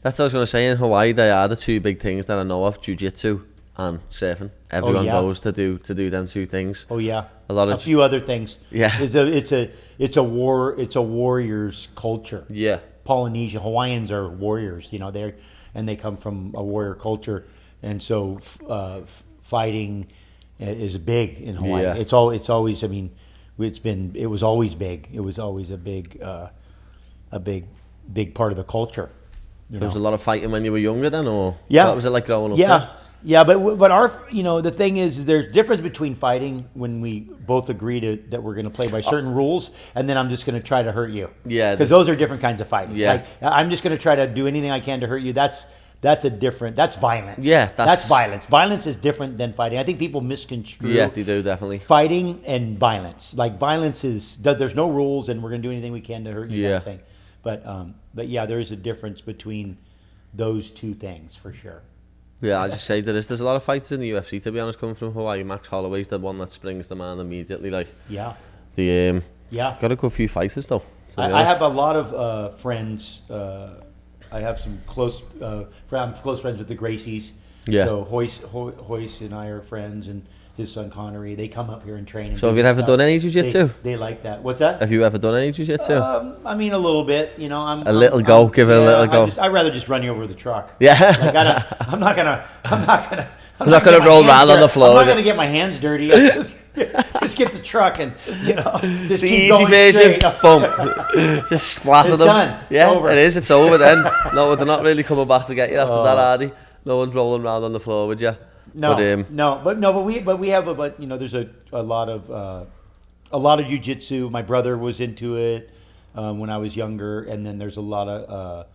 That's what I was going to say. In Hawaii, they are the two big things that I know of: jiu-jitsu and surfing. Everyone goes to do them two things. Oh yeah, a few other things. Yeah, it's a warriors culture. Yeah, Polynesia, Hawaiians are warriors. You know, they come from a warrior culture, and so fighting is big in Hawaii. Yeah. It's always. I mean, it was always big. It was always a big part of the culture. There was a lot of fighting when you were younger, then, or yeah, what was it like growing up? Yeah. There? Yeah, but our the thing is there's difference between fighting when we both agree that we're going to play by certain rules, and then I'm just going to try to hurt you. Yeah, because those are different kinds of fighting. Yeah, like I'm just going to try to do anything I can to hurt you. That's violence. Yeah, that's violence. Violence is different than fighting. I think people misconstrue. Yeah, they do definitely. Fighting and violence. Like violence is there's no rules, and we're going to do anything we can to hurt you. Yeah. Kind of thing. But yeah, there is a difference between those two things for sure. Yeah, I just say there's a lot of fighters in the UFC, to be honest, coming from Hawaii. Max Holloway's the one that springs to mind immediately. Like, got a good few fighters though. I have a lot of friends. I have some close. I'm close friends with the Gracies. Yeah. So Hoyce and I are friends, and his son Connery. They come up here and train. And so have you ever done any jiu-jitsu? They like that. What's that? Have you ever done any jiu-jitsu? I mean, a little bit. You know, Give it a little go. I'd rather just run you over with the truck. Yeah. Like I'm not gonna roll around on the floor. I'm not gonna get my hands dirty. Just get the truck and just the keep easy going version. straight. Boom. Just splatter It's them. done. Yeah, Over. it is. It's over then. No, they're not really coming back to get you after that, are they? No one's rolling around on the floor with you. No, but we have there's a lot of jiu-jitsu. My brother was into it when I was younger, and then there's a lot of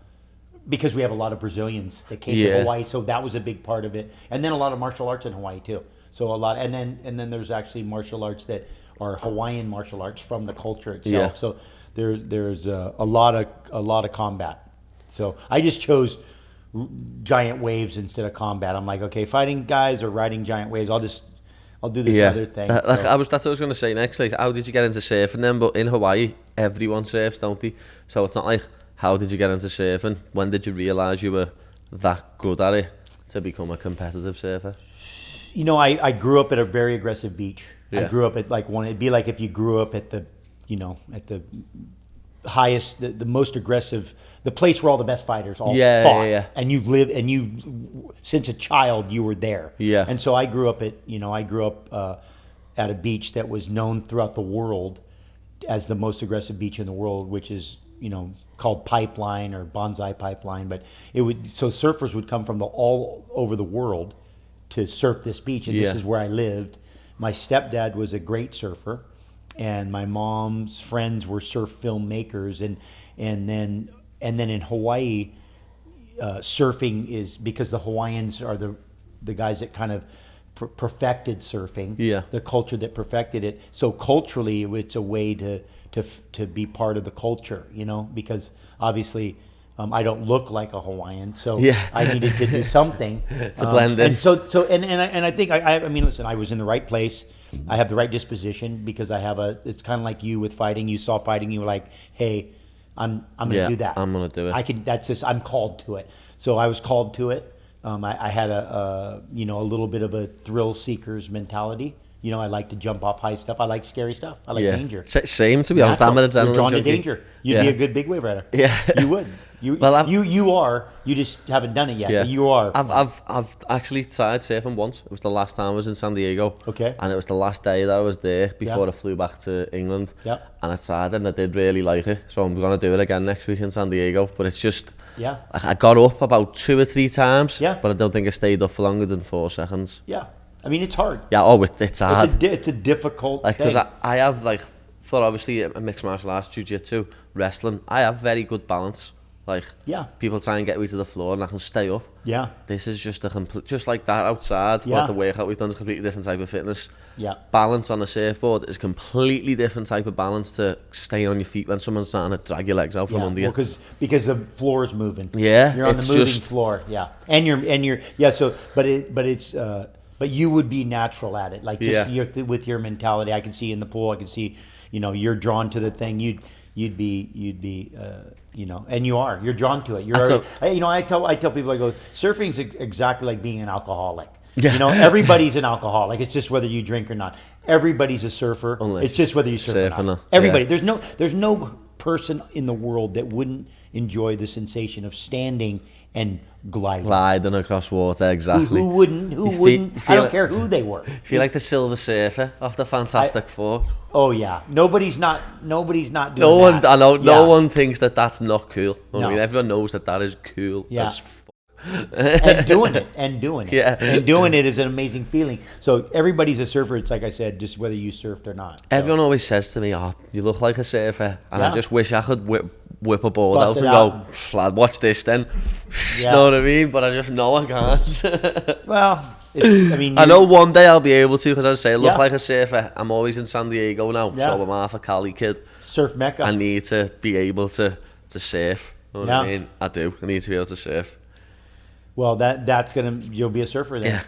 because we have a lot of Brazilians that came to Hawaii, so that was a big part of it. And then a lot of martial arts in Hawaii too. So a lot, and then there's actually martial arts that are Hawaiian martial arts from the culture itself. Yeah. So there's a lot of combat. So I just chose giant waves instead of combat. I'm like, okay, fighting guys or riding giant waves. I'll do this other thing. That's what I was going to say next. Like, how did you get into surfing then? But in Hawaii, everyone surfs, don't they? So it's not like, how did you get into surfing? When did you realise you were that good at it to become a competitive surfer? You know, I grew up at a very aggressive beach. Yeah. I grew up at it'd be like if you grew up at the highest, the most aggressive, the place where all the best fighters all fought. Yeah. And you since a child you were there. Yeah. And so I grew up at at a beach that was known throughout the world as the most aggressive beach in the world, which is, called Pipeline or Bonsai Pipeline. But so surfers would come from all over the world to surf this beach, and this is where I lived. My stepdad was a great surfer, and my mom's friends were surf filmmakers, and then in Hawaii, surfing is, because the Hawaiians are the guys that kind of perfected surfing, the culture that perfected it. So culturally, it's a way to be part of the culture, because obviously I don't look like a Hawaiian, so I needed to do something to blend in. And I think I mean, listen, I was in the right place. I have the right disposition because it's kind of like you with fighting. You saw fighting, you were like, hey, I'm going to do that. I'm going to do it. I'm called to it. So I was called to it. I had a little bit of a thrill seeker's mentality. I like to jump off high stuff. I like scary stuff. I like danger. Same, to be honest. I'm an adrenaline You're drawn junkie. to danger. You'd be a good big wave rider. Yeah, you would. You are. You just haven't done it yet. Yeah. You are. I've actually tried surfing once. It was the last time I was in San Diego. Okay. And it was the last day that I was there before I flew back to England. Yeah. And I tried and I did really like it. So I'm going to do it again next week in San Diego. But it's just, I got up about 2 or 3 times. Yeah. But I don't think I stayed up for longer than 4 seconds. Yeah. I mean, it's hard. Yeah, it's hard. It's a difficult thing. Because I have, for obviously a mixed martial arts, jiu-jitsu, wrestling, I have very good balance. People try and get me to the floor and I can stay up. Yeah. This is just just like that outside. Yeah. But the workout we've done is a completely different type of fitness. Yeah. Balance on a surfboard is completely different type of balance to staying on your feet when someone's trying to drag your legs out from under you. Because the floor is moving. Yeah. You're on the moving floor. Yeah. And you're so but you would be natural at it. With your mentality. I can see you in the pool. I can see, you're drawn to the thing. You'd be and you're drawn to it. I tell people, I go, surfing's exactly like being an alcoholic. Yeah. Everybody's an alcoholic. It's just whether you drink or not. Everybody's a surfer. Unless it's just whether you surf or not. Everybody. There's no person in the world that wouldn't enjoy the sensation of standing and gliding across water. Exactly. Who wouldn't? Who wouldn't? I don't care who they were. Feel like the Silver Surfer off the Fantastic Four. Oh yeah, nobody's not doing that. I know. Yeah. No one thinks that that's not cool. No. I mean, everyone knows that is cool. Yeah. And doing it. Yeah. And doing it is an amazing feeling. So everybody's a surfer. It's like I said, just whether you surfed or not. Everyone always says to me, "Oh, you look like a surfer," and I just wish I could whip a board Bust out it and out. go, "Lad, watch this then." Yeah. You know what I mean? But I just know I can't. Well, I know one day I'll be able to, because I say I look Yeah. like a surfer. I'm always in San Diego now, Yeah. so I'm half a Cali kid. surf mecca. I need to be able to surf. You know what I mean? I do. I need to be able to surf. Well, you'll be a surfer then. Yeah,